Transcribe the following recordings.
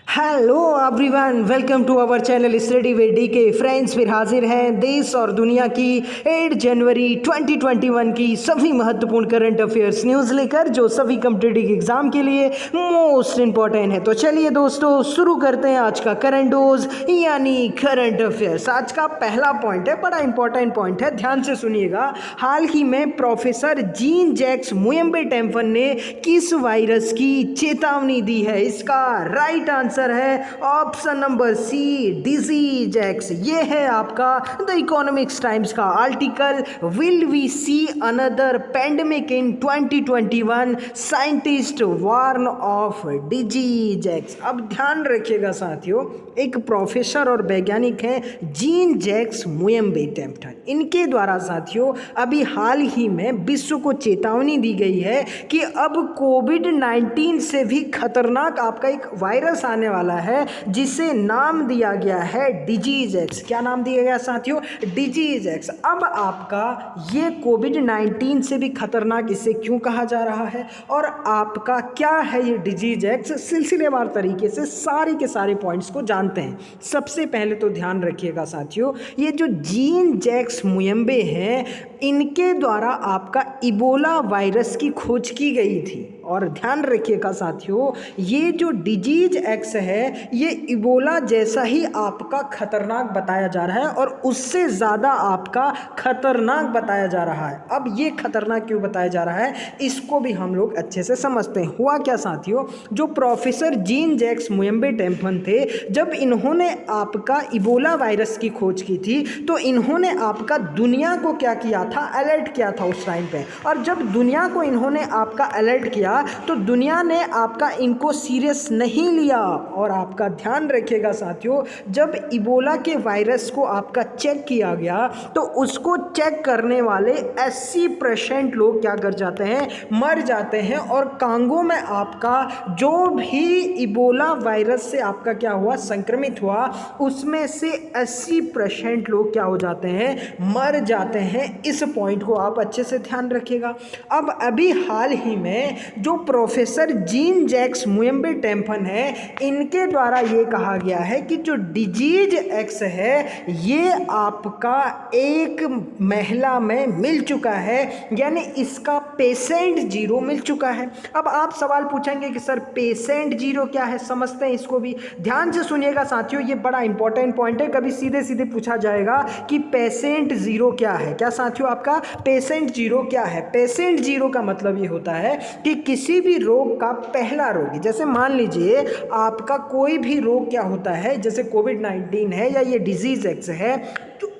Hello everyone, welcome to our channel study with DK. Friends, फिर हाजिर हैं देश और दुनिया की 8 जनवरी 2021 की सभी महत्वपूर्ण करंट अफेयर्स न्यूज़ लेकर, जो सभी कॉम्पिटिटिव एग्जाम के लिए मोस्ट इंपॉर्टेंट है। तो चलिए दोस्तों, शुरू करते हैं आज का करंट डोज यानी करंट अफेयर्स। आज का पहला पॉइंट है, बड़ा इंपॉर्टेंट पॉइंट है, ध्यान से सुनिएगा। हाल ही में professor Jean Jacques Muyembe Tamfum ने किस वायरस की चेतावनी दी है? इसका राइट आंसर है option number C, disease X. ये है आपका द इकोनॉमिक्स टाइम्स का article, will we see another pandemic in 2021, scientist warn of disease X. अब ध्यान रखिएगा साथियों, एक प्रोफेसर और वैज्ञानिक हैं जीन जैक्स मुयम्बे टेम्पन। इनके द्वारा साथियों अभी हाल ही में विश्व को चेतावनी दी गई है कि अब कोविड-19 से भी खतरनाक आपका एक वायरस आने वाला है, जिसे नाम दिया गया है डिजीज एक्स। क्या नाम दिया गया साथियों? Disease X. अब आपका ये कोविड-19 से भी खतरनाक इसे क्यों कहा जा रहा है और आपका क्या है ये डिजीज एक्स, सिलसिलेवार तरीके से सारे के सारे पॉइंट्स को जानते हैं। सबसे पहले तो ध्यान रखिएगा साथियों, ये जो जीन जैक्स मुयम्बे हैं, इनके द्वारा आपका इबोला वायरस की खोज की गई थी। और ध्यान रखिएगा साथियों, ये जो डिजीज एक्स है ये इबोला जैसा ही आपका खतरनाक बताया जा रहा है और उससे ज़्यादा आपका खतरनाक बताया जा रहा है। अब ये खतरनाक क्यों बताया जा रहा है, इसको भी हम लोग अच्छे से समझते हैं। हुआ क्या साथियों, जो प्रोफेसर जीन जैक्स मुयम्बे टेम्पन थे, जब इन्होंने आपका इबोला वायरस की खोज की थी तो इन्होंने आपका दुनिया को क्या किया था, अलर्ट किया था उस टाइम पे। और जब दुनिया को इन्होंने आपका अलर्ट किया तो दुनिया ने आपका इनको सीरियस नहीं लिया। और आपका ध्यान रखिएगा साथियों, जब इबोला के वायरस को आपका चेक किया गया तो उसको चेक करने वाले 80% लोग क्या कर जाते हैं, मर जाते हैं। और कांगो में आपका जो भी इबोला वायरस से आपका क्या हुआ, संक्रमित हुआ, उसमें से 80% लोग क्या हो जाते हैं, मर जाते हैं। इस पॉइंट को आप अच्छे से ध्यान रखिएगा। अब अभी हाल ही में जो प्रोफेसर जीन जैक्स मुयम्बे टेम्पन है, इनके द्वारा ये कहा गया है कि जो डिजीज एक्स है ये आपका एक महिला में मिल चुका है, यानी इसका पेशेंट जीरो मिल चुका है। अब आप सवाल पूछेंगे कि सर पेशेंट जीरो क्या है, समझते हैं इसको भी। ध्यान से सुनिएगा साथियों, ये बड़ा इंपॉर्टेंट पॉइंट है। कभी सीधे सीधे पूछा जाएगा कि पेशेंट जीरो क्या है। क्या साथियों, आपका पेशेंट जीरो क्या है? पेशेंट जीरो का मतलब ये होता है कि किसी भी रोग का पहला रोगी, जैसे मान लीजिए आपका कोई भी रोग क्या होता है, जैसे कोविड-19 है या ये डिजीज एक्स है, तो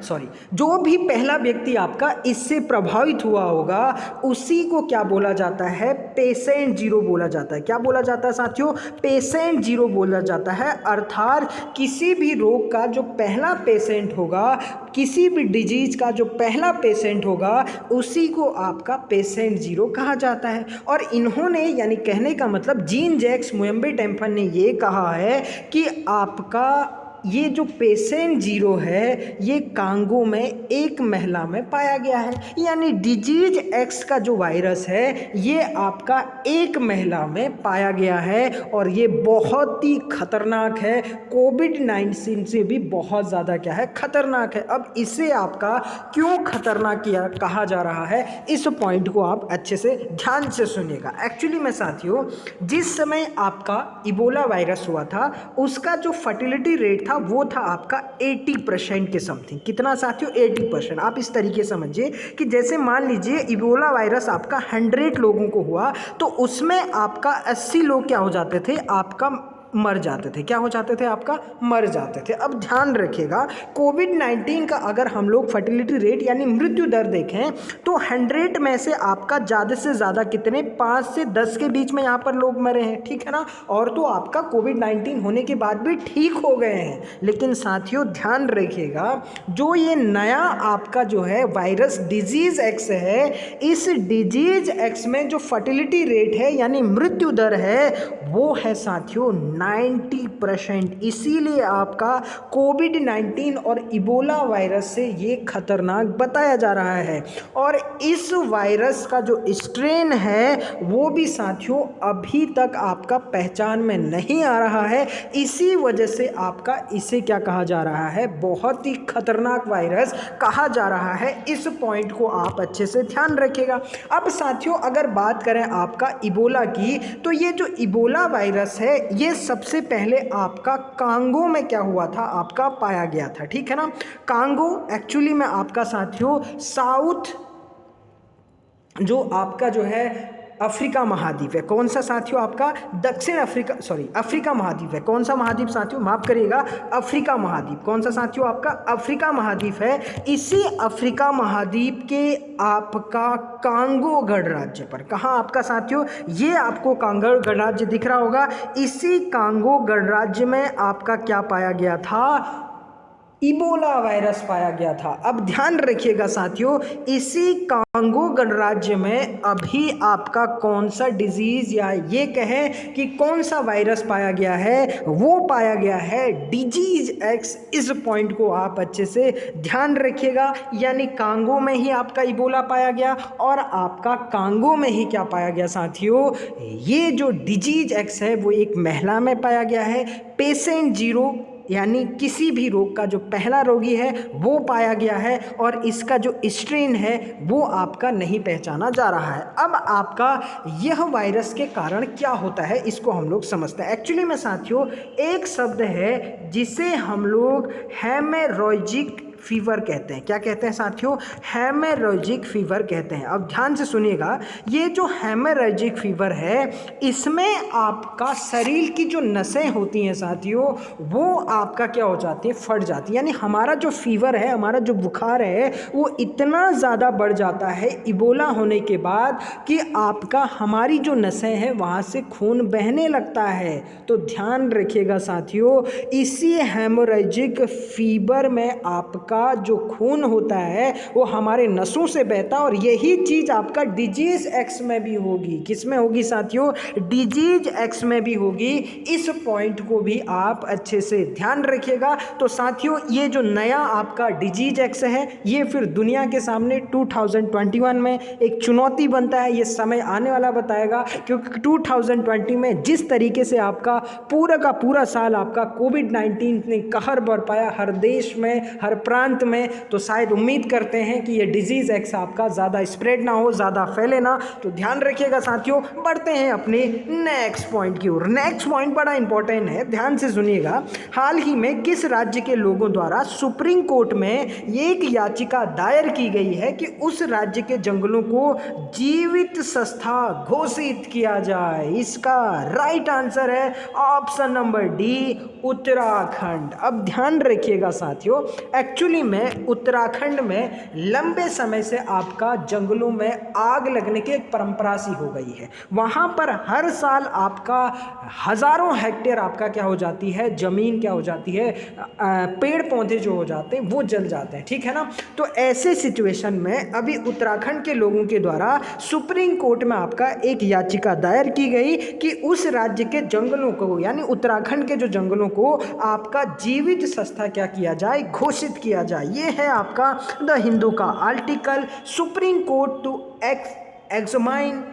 सॉरी, जो भी पहला व्यक्ति आपका इससे प्रभावित हुआ होगा उसी को क्या बोला जाता है, पेशेंट जीरो बोला जाता है। क्या बोला जाता है साथियों? पेशेंट जीरो बोला जाता है। अर्थात किसी भी रोग का जो पहला पेशेंट होगा, किसी भी डिजीज का जो पहला पेशेंट होगा, उसी को आपका पेशेंट जीरो कहा जाता है। और इन्होंने, यानी कहने का मतलब जीन जैक्स मुयम्बे टेम्पन ने ये कहा है कि आपका ये जो पेशेंट जीरो है ये कांगो में एक महिला में पाया गया है, यानी डिजीज एक्स का जो वायरस है ये आपका एक महिला में पाया गया है और ये बहुत ही खतरनाक है, कोविड-19 से भी बहुत ज़्यादा क्या है, खतरनाक है। अब इसे आपका क्यों खतरनाक किया कहा जा रहा है, इस पॉइंट को आप अच्छे से ध्यान से सुनिएगा। एक्चुअली में साथियों, जिस समय आपका इबोला वायरस हुआ था उसका जो फर्टिलिटी रेट था वो था आपका 80% के समथिंग। कितना साथियों? 80%। आप इस तरीके समझिए कि जैसे मान लीजिए इबोला वायरस आपका 100 लोगों को हुआ तो उसमें आपका 80 लोग क्या हो जाते थे, आपका मर जाते थे। क्या हो जाते थे? आपका मर जाते थे। अब ध्यान रखिएगा, कोविड-19 का अगर हम लोग फर्टिलिटी रेट यानी मृत्यु दर देखें तो 100 में से आपका ज़्यादा से ज़्यादा कितने, 5 से 10 के बीच में यहाँ पर लोग मरे हैं, ठीक है ना। और तो आपका कोविड-19 होने के बाद भी ठीक हो गए हैं। लेकिन साथियों ध्यान रखिएगा, जो ये नया आपका जो है वायरस डिजीज एक्स है, इस डिजीज एक्स में जो फर्टिलिटी रेट है यानी मृत्यु दर है वो है साथियों 90%। इसीलिए आपका कोविड-19 और इबोला वायरस से ये खतरनाक बताया जा रहा है। और इस वायरस का जो स्ट्रेन है वो भी साथियों अभी तक आपका पहचान में नहीं आ रहा है। इसी वजह से आपका इसे क्या कहा जा रहा है, बहुत ही खतरनाक वायरस कहा जा रहा है। इस पॉइंट को आप अच्छे से ध्यान रखिएगा। अब साथियों अगर बात करें आपका इबोला की, तो ये जो इबोला वायरस है ये सबसे पहले आपका कांगो में क्या हुआ था, आपका पाया गया था। ठीक है ना। कांगो एक्चुअली में आपका साथियों साउथ जो आपका जो है अफ्रीका महाद्वीप है। कौन सा साथियों, आपका दक्षिण अफ्रीका, अफ्रीका महाद्वीप है। कौन सा महाद्वीप साथियों, माफ करिएगा, अफ्रीका महाद्वीप। कौन सा साथियों, आपका अफ्रीका महाद्वीप है। इसी अफ्रीका महाद्वीप के आपका कांगो गणराज्य पर, कहाँ आपका साथियों, ये आपको कांगो गणराज्य दिख रहा होगा। इसी कांगो गणराज्य में आपका क्या पाया गया था, इबोला वायरस पाया गया था। अब ध्यान रखिएगा साथियों, इसी कांगो गणराज्य में अभी आपका कौन सा डिजीज या ये कहें कि कौन सा वायरस पाया गया है, वो पाया गया है डिजीज एक्स। इस पॉइंट को आप अच्छे से ध्यान रखिएगा। यानी कांगो में ही आपका इबोला पाया गया और आपका कांगो में ही क्या पाया गया साथियों, ये जो डिजीज एक्स है वो एक महिला में पाया गया है। पेशेंट 0 यानी किसी भी रोग का जो पहला रोगी है वो पाया गया है और इसका जो स्ट्रेन है वो आपका नहीं पहचाना जा रहा है। अब आपका यह वायरस के कारण क्या होता है इसको हम लोग समझते हैं। एक्चुअली में साथियों एक शब्द है जिसे हम लोग हेमोरेजिक फीवर कहते हैं। क्या कहते हैं साथियों, हेमोरेजिक फीवर कहते हैं। अब ध्यान से सुनिएगा, ये जो हेमोरेजिक फीवर है इसमें आपका शरीर की जो नसें होती हैं साथियों वो आपका क्या हो जाती है, फट जाती है। यानी हमारा जो फीवर है, हमारा जो बुखार है वो इतना ज़्यादा बढ़ जाता है इबोला होने के बाद कि आपका हमारी जो नसें हैं वहाँ से खून बहने लगता है। तो ध्यान रखिएगा साथियों, इसी हेमोरेजिक फीवर में आपका जो खून होता है वो हमारे नसों से बहता है और यही चीज आपका डिजीज एक्स में भी होगी। किस में होगी साथियों, डिजीज एक्स में भी होगी। इस पॉइंट को भी आप अच्छे से ध्यान रखिएगा। तो साथियों ये जो नया आपका डिजीज एक्स है ये फिर दुनिया के सामने 2021 में एक चुनौती बनता है। ये समय आने वाला बताएगा, क्योंकि 2020 में जिस तरीके से आपका पूरा का पूरा साल आपका कोविड-19 ने कहर बरपाया हर देश में, हर प्रांत में, तो शायद उम्मीद करते हैं कि ये डिजीज एक्स आपका ज़्यादा स्प्रेड ना हो, ज़्यादा फैले ना। तो ध्यान रखिएगा साथियों। बढ़ते हैं अपने नेक्स्ट पॉइंट की ओर। नेक्स्ट पॉइंट बड़ा इंपॉर्टेंट है, ध्यान से सुनिएगा। हाल ही में किस राज्य के लोगों द्वारा सुप्रीम कोर्ट में एक याचिका दायर की गई है कि उस राज्य के जंगलों को जीवित संस्था घोषित किया जाए? इसका राइट आंसर है ऑप्शन नंबर डी, उत्तराखंड। अब ध्यान रखिएगा साथियों, एक्चुअली में उत्तराखंड में लंबे समय से आपका जंगलों में आग लगने की एक परंपरा सी हो गई है। वहाँ पर हर साल आपका हजारों हेक्टेयर आपका क्या हो जाती है, जमीन क्या हो जाती है, पेड़ पौधे जो हो जाते हैं वो जल जाते हैं। ठीक है ना। तो ऐसे सिचुएशन में अभी उत्तराखंड के लोगों के द्वारा सुप्रीम कोर्ट में आपका एक याचिका दायर की गई कि उस राज्य के जंगलों को, यानी उत्तराखंड के जो जंगलों को आपका जीवित संस्था क्या किया जाए, घोषित किया जाए। ये है आपका द हिंदू का article, Supreme Court to examine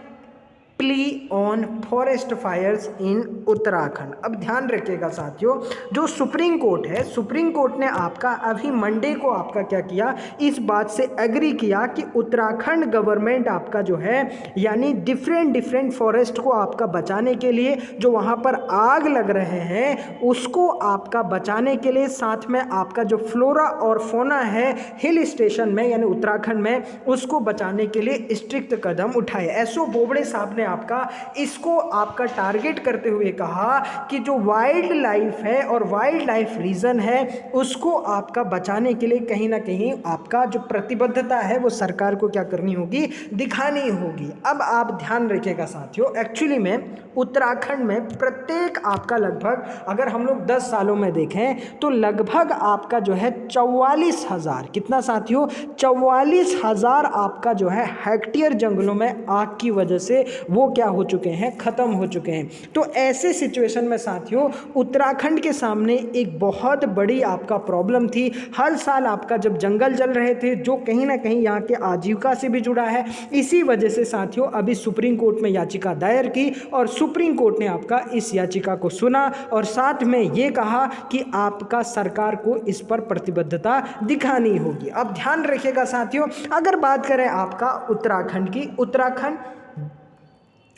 plea on forest fires in Uttarakhand. अब ध्यान रखिएगा साथियों, जो सुप्रीम कोर्ट है, सुप्रीम कोर्ट ने आपका अभी मंडे को आपका क्या किया, इस बात से एग्री किया कि उत्तराखंड गवर्नमेंट आपका जो है यानी डिफरेंट फॉरेस्ट को आपका बचाने के लिए, जो वहाँ पर आग लग रहे हैं उसको आपका बचाने के लिए, साथ में आपका जो फ्लोरा और फोना है हिल स्टेशन में यानी उत्तराखंड में, उसको बचाने के लिए स्ट्रिक्ट कदम उठाए। एसओ बोबड़े साहब ने आपका इसको आपका टारगेट करते हुए कहा कि जो वाइल्ड लाइफ है और वाइल्ड लाइफ रीजन है उसको आपका बचाने के लिए कहीं ना कहीं आपका जो प्रतिबद्धता है वो सरकार को क्या करनी होगी, दिखानी होगी। अब आप ध्यान रखिएगा साथियों, एक्चुअली में उत्तराखंड में प्रत्येक आपका लगभग, अगर हम लोग 10 सालों में देखें तो लगभग आपका जो है 44,000, कितना साथियों, 44,000 आपका जो है हेक्टेयर जंगलों में आग की वजह से वो क्या हो चुके हैं, ख़त्म हो चुके हैं। तो ऐसे सिचुएशन में साथियों उत्तराखंड के सामने एक बहुत बड़ी आपका प्रॉब्लम थी। हर साल आपका जब जंगल जल रहे थे, जो कहीं ना कहीं यहाँ के आजीविका से भी जुड़ा है, इसी वजह से साथियों अभी सुप्रीम कोर्ट में याचिका दायर की और सुप्रीम कोर्ट ने आपका इस याचिका को सुना और साथ में ये कहा कि आपका सरकार को इस पर प्रतिबद्धता दिखानी होगी। अब ध्यान रखिएगा साथियों, अगर बात करें आपका उत्तराखंड की, उत्तराखंड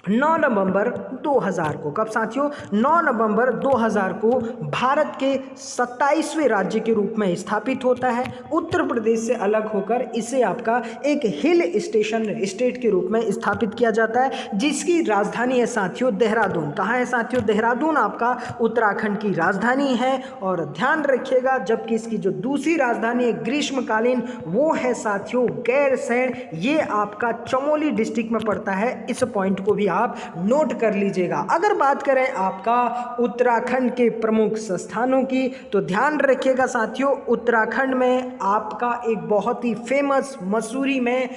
9 नवंबर 2000 को, कब साथियों, 9 नवंबर 2000 को भारत के 27वें राज्य के रूप में स्थापित होता है। उत्तर प्रदेश से अलग होकर इसे आपका एक हिल स्टेशन स्टेट के रूप में स्थापित किया जाता है, जिसकी राजधानी है साथियों देहरादून। कहाँ है साथियों, देहरादून आपका उत्तराखंड की राजधानी है। और ध्यान रखिएगा जबकि इसकी जो दूसरी राजधानी है ग्रीष्मकालीन, वो है साथियों गैरसैंण, ये आपका चमोली डिस्ट्रिक्ट में पड़ता है। इस पॉइंट को भी आप नोट कर लीजिएगा। अगर बात करें आपका उत्तराखंड के प्रमुख संस्थानों की, तो ध्यान रखिएगा साथियों उत्तराखंड में आपका एक बहुत ही फेमस मसूरी में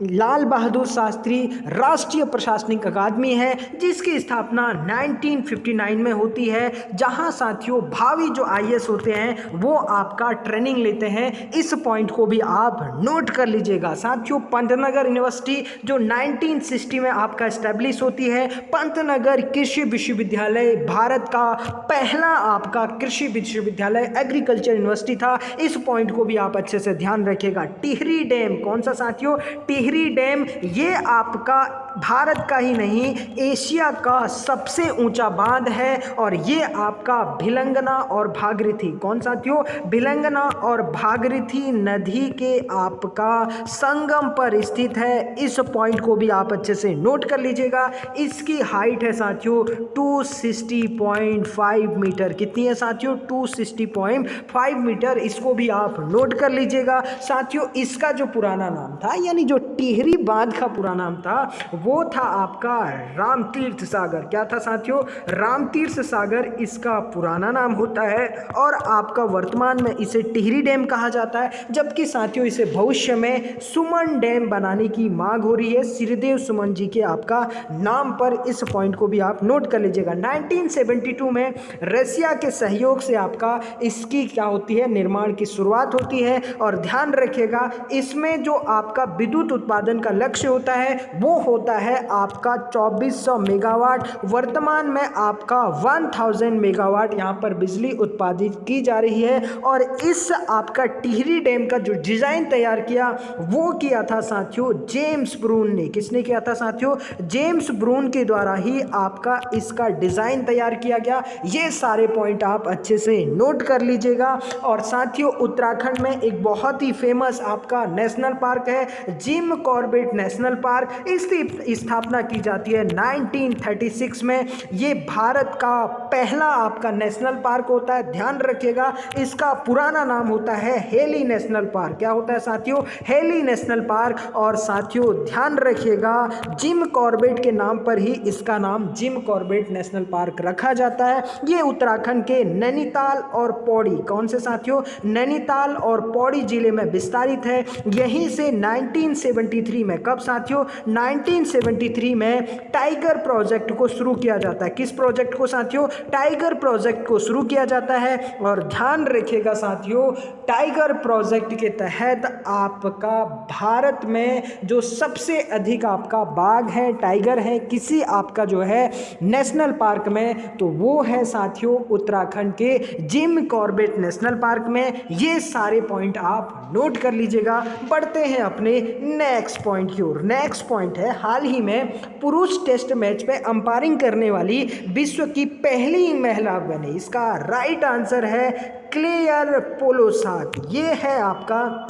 लाल बहादुर शास्त्री राष्ट्रीय प्रशासनिक अकादमी है, जिसकी स्थापना 1959 में होती है, जहां साथियों भावी जो आईएएस होते हैं वो आपका ट्रेनिंग लेते हैं। इस पॉइंट को भी आप नोट कर लीजिएगा साथियों। पंतनगर यूनिवर्सिटी जो 1960 में आपका एस्टेब्लिश होती है। पंतनगर कृषि विश्वविद्यालय भारत का पहला आपका कृषि विश्वविद्यालय एग्रीकल्चर यूनिवर्सिटी था। इस पॉइंट को भी आप अच्छे से ध्यान रखिएगा। टिहरी डैम, कौन सा साथियों, टिहरी डैम, ये आपका भारत का ही नहीं एशिया का सबसे ऊंचा बांध है और ये आपका भिलंगना और भागीरथी, कौन साथियों, भिलंगना और भागीरथी नदी के आपका संगम पर स्थित है। इस पॉइंट को भी आप अच्छे से नोट कर लीजिएगा। इसकी हाइट है साथियों 260.5 मीटर। कितनी है साथियों, 260.5 मीटर। इसको भी आप नोट कर लीजिएगा साथियों। इसका जो पुराना नाम था, यानी जो टिहरी बांध का पूरा नाम था, वो था आपका रामतीर्थ सागर। क्या था साथियों, रामतीर्थ सागर इसका पुराना नाम होता है और आपका वर्तमान में इसे टिहरी डैम कहा जाता है। जबकि साथियों इसे भविष्य में सुमन डैम बनाने की मांग हो रही है श्रीदेव सुमन जी के आपका नाम पर। इस पॉइंट को भी आप नोट कर लीजिएगा। 1972 में रसिया के सहयोग से आपका इसकी क्या होती है, निर्माण की शुरुआत होती है। और ध्यान रखिएगा इसमें जो आपका विद्युत उत्पादन का लक्ष्य होता है वो होता है आपका 2400 मेगावाट। वर्तमान में आपका 1000 मेगावाट यहाँ पर बिजली उत्पादित की जा रही है। और इस आपका टिहरी डैम का जो डिजाइन तैयार किया वो किया था साथियों जेम्स ब्रून ने। किसने किया था साथियों, जेम्स ब्रून के द्वारा ही आपका इसका डिजाइन तैयार किया गया। ये सारे पॉइंट आप अच्छे से नोट कर लीजिएगा। और साथियों उत्तराखंड में एक बहुत ही फेमस आपका नेशनल पार्क है जिम कॉर्बेट नेशनल पार्क। इसकी स्थापना की जाती है 1936 में। ये भारत का पहला आपका नेशनल पार्क होता है। ध्यान रखिएगा इसका पुराना नाम होता है हेली नेशनल पार्क। क्या होता है साथियों, हेली नेशनल पार्क। और साथियों ध्यान रखिएगा जिम कॉर्बेट के नाम पर ही इसका नाम जिम कॉर्बेट नेशनल पार्क रखा जाता है। ये उत्तराखंड के नैनीताल और पौड़ी, कौन से साथियों, नैनीताल और पौड़ी जिले में विस्तारित है। यहीं से 1973 में, कब साथियों, 1973 में टाइगर प्रोजेक्ट को शुरू किया जाता है। किस प्रोजेक्ट को साथियों, टाइगर प्रोजेक्ट को शुरू किया जाता है। और ध्यान रखिएगा साथियों टाइगर प्रोजेक्ट के तहत आपका भारत में जो सबसे अधिक आपका बाघ है, टाइगर है किसी आपका जो है नेशनल पार्क में, तो वो है साथियों उत्तराखंड के जिम कॉर्बेट नेशनल पार्क में। ये सारे पॉइंट आप नोट कर लीजिएगा। बढ़ते हैं अपने नेक्स्ट पॉइंट की ओर। नेक्स्ट पॉइंट है हाल ही में पुरुष टेस्ट मैच पे अंपायरिंग करने वाली विश्व की पहली महिला बनी। इसका राइट आंसर है क्लेयर पोलोसाक। ये है आपका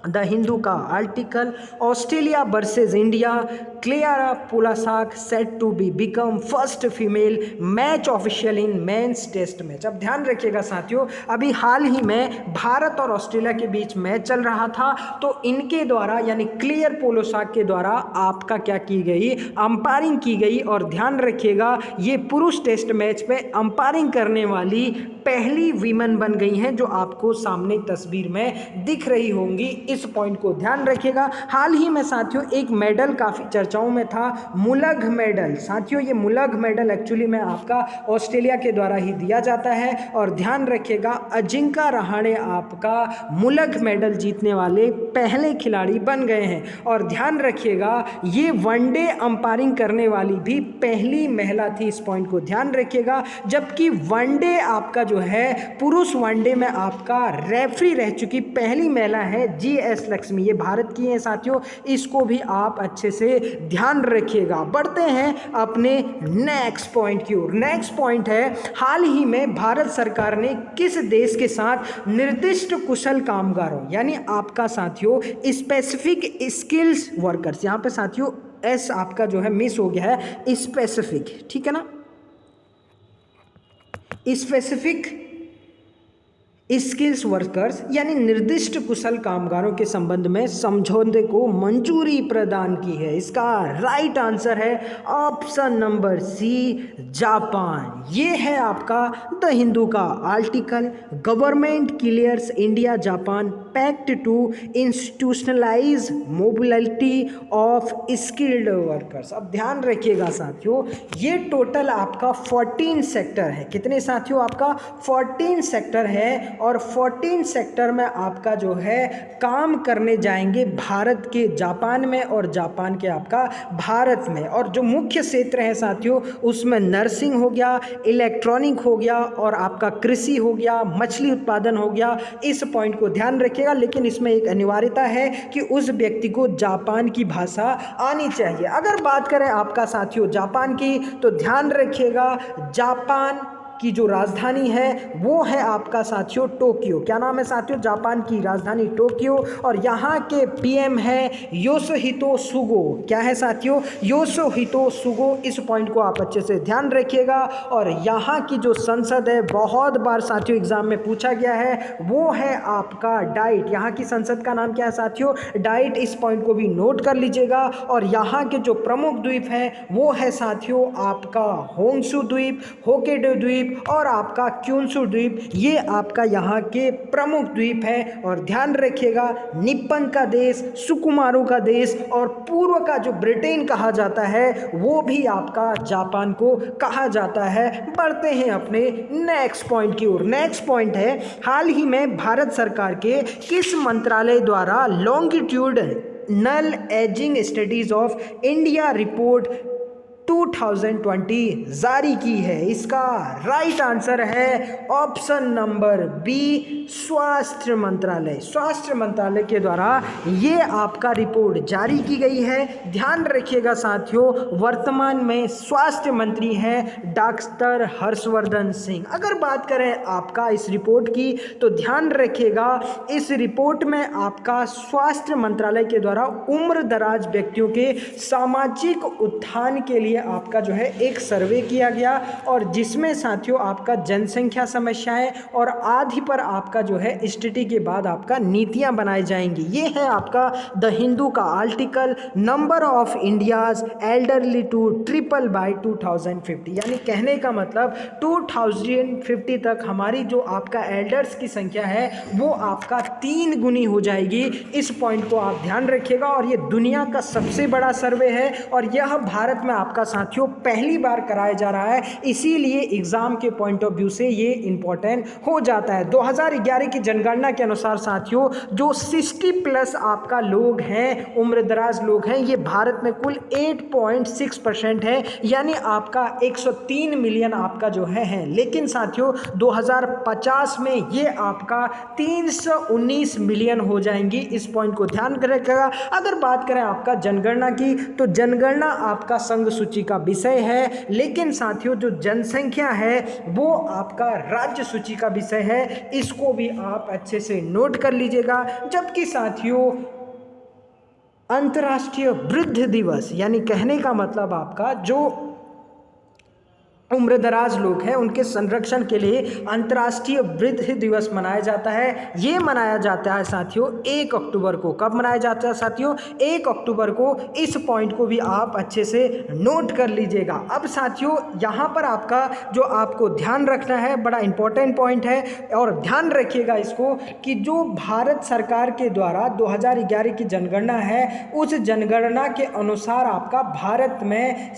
द हिंदू का article. Australia versus India, Claire Polosak set to be become first female match official in men's test match. अब ध्यान रखिएगा साथियों अभी हाल ही में भारत और ऑस्ट्रेलिया के बीच मैच चल रहा था, तो इनके द्वारा यानी क्लेयर पोलोसाक के द्वारा आपका क्या की गई, अंपायरिंग की गई। और ध्यान रखिएगा ये पुरुष टेस्ट मैच पे अंपायरिंग करने वाली पहली वीमेन बन गई हैं, जो आपको सामने तस्वीर में दिख रही होंगी। इस पॉइंट को ध्यान रखिएगा। हाल ही में साथियों एक मेडल काफ़ी चर्चाओं में था, मुलग मेडल। साथियों ये मुलग मेडल एक्चुअली में आपका ऑस्ट्रेलिया के द्वारा ही दिया जाता है, और ध्यान रखिएगा अजिंका रहाणे आपका मुलग मेडल जीतने वाले पहले खिलाड़ी बन गए हैं। और ध्यान रखिएगा ये वनडे अंपायरिंग करने वाली भी पहली महिला थी, इस पॉइंट को ध्यान रखिएगा। जबकि वनडे आपका जो है पुरुष वनडे में आपका रेफरी रह चुकी पहली महिला है GS लक्ष्मी, ये भारत की हैं साथियों, इसको भी आप अच्छे से ध्यान रखिएगा। बढ़ते हैं अपने नेक्स्ट पॉइंट की ओर। नेक्स्ट पॉइंट है, हाल ही में भारत सरकार ने किस देश के साथ निर्दिष्ट कुशल कामगारों यानी आपका साथियों स्पेसिफिक स्किल्स वर्कर्स, यहाँ पे साथियों एस आपका जो है मिस हो गया है, स्पेसिफिक, ठीक है ना, स्पेसिफिक स्किल्स वर्कर्स यानी निर्दिष्ट कुशल कामगारों के संबंध में समझौते को मंजूरी प्रदान की है। इसका राइट आंसर है ऑप्शन नंबर सी, जापान। ये है आपका द हिंदू का article, government clears India Japan pact to institutionalise mobility of skilled workers. अब ध्यान रखिएगा साथियों, ये टोटल आपका 14 सेक्टर है। कितने साथियों? आपका 14 सेक्टर है, और 14 सेक्टर में आपका जो है काम करने जाएंगे भारत के जापान में और जापान के आपका भारत में। और जो मुख्य क्षेत्र है साथियों उसमें नर्सिंग हो गया, इलेक्ट्रॉनिक हो गया, और आपका कृषि हो गया, मछली उत्पादन हो गया। इस पॉइंट को ध्यान रखिएगा, लेकिन इसमें एक अनिवार्यता है कि उस व्यक्ति को जापान की भाषा आनी चाहिए। अगर बात करें आपका साथियों जापान की, तो ध्यान रखिएगा जापान की जो राजधानी है वो है आपका साथियों टोक्यो। क्या नाम है साथियों? जापान की राजधानी टोक्यो। और यहाँ के PM है योशिहितो सुगो। क्या है साथियों? योशिहितो सुगो। इस पॉइंट को आप अच्छे से ध्यान रखिएगा। और यहाँ की जो संसद है, बहुत बार साथियों एग्जाम में पूछा गया है, वो है आपका डाइट। यहाँ की संसद का नाम क्या है साथियों? डाइट। इस पॉइंट को भी नोट कर लीजिएगा। और यहाँ के जो प्रमुख द्वीप हैं वो है साथियों आपका होन्शु द्वीप, होक्काइडो द्वीप और आपका क्यूशु द्वीप। ये आपका यहाँ के प्रमुख द्वीप है। और ध्यान रखिएगा निप्पन का देश, सुकुमारो का देश और पूर्व का जो ब्रिटेन कहा जाता है वो भी आपका जापान को कहा जाता है। बढ़ते हैं अपने नेक्स्ट पॉइंट की ओर। नेक्स्ट पॉइंट है, हाल ही में भारत सरकार के किस मंत्रालय द्वारा longitudinal ageing studies of India report 2020 जारी की है? इसका राइट आंसर है ऑप्शन नंबर बी, स्वास्थ्य मंत्रालय। स्वास्थ्य मंत्रालय के द्वारा ये आपका रिपोर्ट जारी की गई है। ध्यान रखिएगा साथियों, वर्तमान में स्वास्थ्य मंत्री हैं डॉक्टर हर्षवर्धन सिंह। अगर बात करें आपका इस रिपोर्ट की, तो ध्यान रखिएगा इस रिपोर्ट में आपका स्वास्थ्य मंत्रालय के द्वारा उम्र दराज व्यक्तियों के सामाजिक उत्थान के लिए आपका जो है एक सर्वे किया गया, और जिसमें साथियों आपका जनसंख्या समस्याएं और आदि पर आपका जो है स्थिति के बाद आपका नीतियां बनाई जाएंगी। ये है आपका द हिंदू का article, number of India's elderly to triple by 2050। यानी कहने का मतलब 2050 तक हमारी जो आपका एल्डर्स की संख्या है वो आपका 3 गुनी हो जाएगी। इस पॉइंट को आप ध्यान रखिएगा। और ये दुनिया का सबसे बड़ा सर्वे है, और यह भारत में आपका साथियों पहली बार कराया जा रहा है, इसीलिए एग्जाम के पॉइंट ऑफ व्यू से ये इंपॉर्टेंट हो जाता है। 2011 की जनगणना के अनुसार साथियों जो 60+ आपका लोग हैं, उम्रदराज लोग हैं, ये भारत में कुल 8.6% है, यानी आपका 103 मिलियन आपका जो है। लेकिन साथियों 2050 में ये आपका 319 मिलियन हो जाएंगी। इस पॉइंट को ध्यान रखिएगा। अगर बात करें आपका जनगणना की, तो जनगणना आपका संघ सूची का विषय है, लेकिन साथियों जो जनसंख्या है वो आपका राज्य सूची का विषय है। इसको भी आप अच्छे से नोट कर लीजिएगा। जबकि साथियों अंतर्राष्ट्रीय वृद्ध दिवस, यानी कहने का मतलब आपका जो उम्रदराज लोग हैं उनके संरक्षण के लिए अंतर्राष्ट्रीय वृद्ध दिवस मनाया जाता है। ये मनाया जाता है साथियों 1 अक्टूबर को। कब मनाया जाता है साथियों? 1 अक्टूबर को। इस पॉइंट को भी आप अच्छे से नोट कर लीजिएगा। अब साथियों यहाँ पर आपका जो आपको ध्यान रखना है, बड़ा इंपॉर्टेंट पॉइंट है और ध्यान रखिएगा इसको, कि जो भारत सरकार के द्वारा 2011 की जनगणना है, उस जनगणना के अनुसार आपका भारत में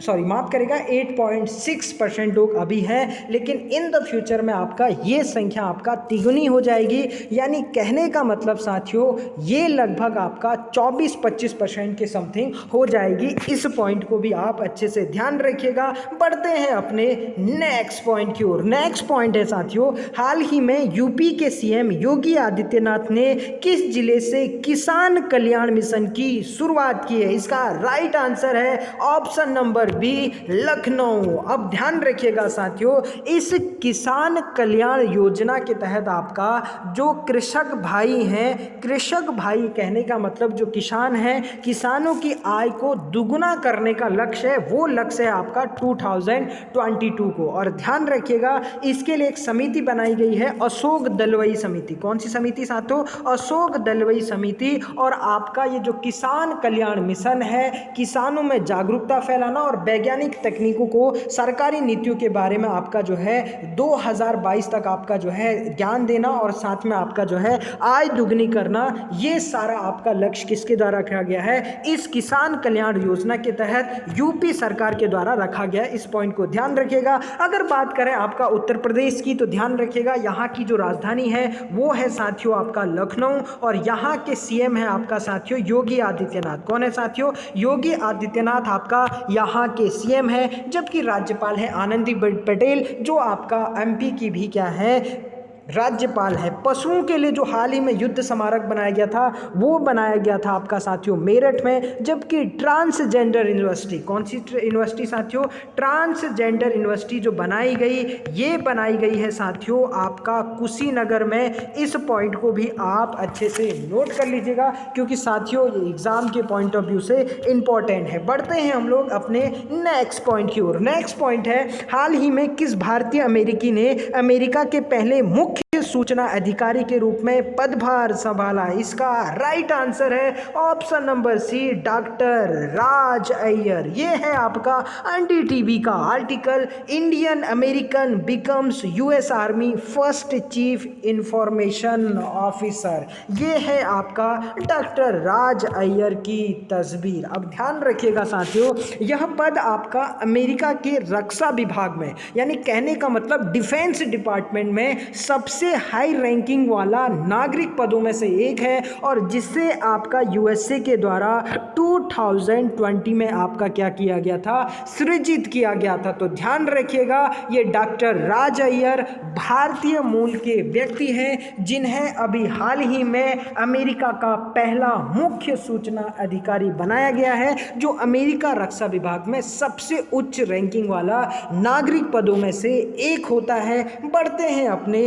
8.6% लोग अभी हैं, लेकिन इन द फ्यूचर में आपका ये संख्या आपका तिगुनी हो जाएगी। यानी कहने का मतलब साथियों ये लगभग आपका 24-25% के समथिंग हो जाएगी। इस पॉइंट को भी आप अच्छे से ध्यान रखिएगा। बढ़ते हैं अपने नेक्स्ट पॉइंट की ओर। नेक्स्ट पॉइंट है साथियों, हाल ही में यूपी के सीएम योगी आदित्यनाथ ने किस जिले से किसान कल्याण मिशन की शुरुआत की है? इसका राइट आंसर है ऑप्शन नंबर बी, लखनऊ। अब ध्यान रखिएगा साथियों, इस किसान कल्याण योजना के तहत आपका जो कृषक भाई हैं, कृषक भाई कहने का मतलब जो किसान हैं, किसानों की आय को दुगुना करने का लक्ष्य है। वो लक्ष्य है आपका 2022 को। और ध्यान रखिएगा इसके लिए एक समिति बनाई गई है, अशोक दलवई समिति। कौन सी समिति साथियों? अशोक दलवई समिति। और आपका ये जो किसान कल्याण मिशन है, किसानों में जागरूकता फैलाना और वैज्ञानिक तकनीकों को, सरकारी नीतियों के बारे में आपका जो है 2022 तक आपका जो है ज्ञान देना और साथ में आपका जो है आय दुगनी करना, ये सारा आपका लक्ष्य किसके द्वारा रखा गया है? इस किसान कल्याण योजना के तहत यूपी सरकार के द्वारा रखा गया है। इस पॉइंट को ध्यान रखिएगा। अगर बात करें आपका उत्तर प्रदेश की, तो ध्यान रखिएगा यहाँ की जो राजधानी है वो है साथियों आपका लखनऊ, और यहाँ के सीएम है आपका साथियों योगी आदित्यनाथ। कौन है साथियों? योगी आदित्यनाथ आपका यहाँ के सीएम है, जबकि राज्यपाल है आनंदीबेन पटेल, जो आपका एमपी की भी क्या है? राज्यपाल है। पशुओं के लिए जो हाल ही में युद्ध स्मारक बनाया गया था, वो बनाया गया था आपका साथियों मेरठ में। जबकि ट्रांसजेंडर यूनिवर्सिटी, कौन सी यूनिवर्सिटी साथियों? ट्रांसजेंडर यूनिवर्सिटी जो बनाई गई, ये बनाई गई है साथियों आपका कुशीनगर में। इस पॉइंट को भी आप अच्छे से नोट कर लीजिएगा, क्योंकि साथियों ये एग्जाम के पॉइंट ऑफ व्यू से इंपॉर्टेंट है। बढ़ते हैं हम लोग अपने नेक्स्ट पॉइंट की ओर। नेक्स्ट पॉइंट है, हाल ही में किस भारतीय अमेरिकी ने अमेरिका के पहले मुख्य सूचना अधिकारी के रूप में पदभार संभाला? इसका राइट आंसर है ऑप्शन नंबर सी, डॉक्टर राज अय्यर। ये है आपका एनडीटीवी का article, Indian American becomes US army first chief information officer. ये है आपका डॉक्टर राज अय्यर की तस्वीर। अब ध्यान रखिएगा साथियों, यह पद आपका अमेरिका के रक्षा विभाग में, यानी कहने का मतलब डिफेंस डिपार्टमेंट में सबसे हाई रैंकिंग वाला नागरिक पदों में से एक है, और जिससे आपका यूएसए के द्वारा 2020 में आपका क्या किया गया था? सृजित किया गया था। तो ध्यान रखिएगा ये डॉक्टर राज अय्यर भारतीय मूल के व्यक्ति हैं, जिन्हें अभी हाल ही में अमेरिका का पहला मुख्य सूचना अधिकारी बनाया गया है, जो अमेरिका रक्षा विभाग में सबसे उच्च रैंकिंग वाला नागरिक पदों में से एक होता है। बढ़ते हैं अपने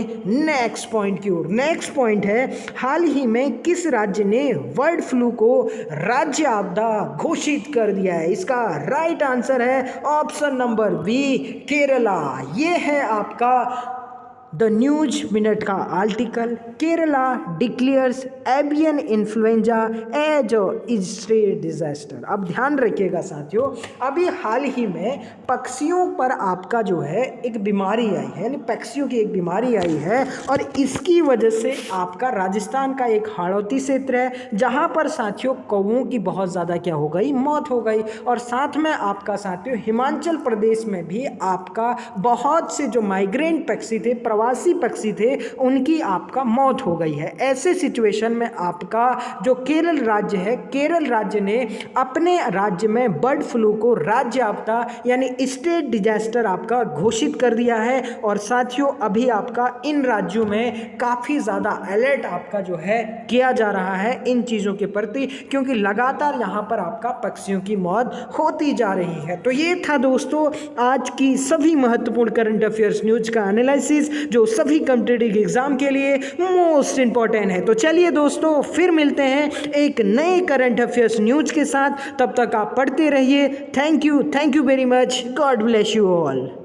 नेक्स्ट पॉइंट की ओर। नेक्स्ट पॉइंट है, हाल ही में किस राज्य ने बर्ड फ्लू को राज्य आपदा घोषित कर दिया है? इसका राइट आंसर है ऑप्शन नंबर बी, केरला। ये है आपका द न्यूज मिनट का article, Kerala declares avian influenza as state disaster. अब ध्यान रखिएगा साथियों, अभी हाल ही में पक्षियों पर आपका जो है एक बीमारी आई है, यानी पक्षियों की एक बीमारी आई है, और इसकी वजह से आपका राजस्थान का एक हाड़ौती क्षेत्र है, जहां पर साथियों कौवों की बहुत ज़्यादा क्या हो गई? मौत हो गई। और साथ में आपका साथियों हिमाचल प्रदेश में भी आपका बहुत से जो माइग्रेंट पक्षी थे, प्रवासी पक्षी थे, उनकी आपका मौत हो गई है। ऐसे सिचुएशन में आपका जो केरल राज्य है, केरल राज्य ने अपने राज्य में बर्ड फ्लू को राज्य आपदा यानी स्टेट डिजास्टर आपका घोषित कर दिया है। और साथियों अभी आपका इन राज्यों में काफ़ी ज़्यादा अलर्ट आपका जो है किया जा रहा है इन चीज़ों के प्रति, क्योंकि लगातार यहाँ पर आपका पक्षियों की मौत होती जा रही है। तो ये था दोस्तों आज की सभी महत्वपूर्ण करंट अफेयर्स न्यूज का एनालिसिस, जो सभी कॉम्पिटिटिव एग्जाम के लिए मोस्ट इंपॉर्टेंट है। तो चलिए दोस्तों, फिर मिलते हैं एक नए करंट अफेयर्स न्यूज के साथ। तब तक आप पढ़ते रहिए। Thank you very much. God bless you all.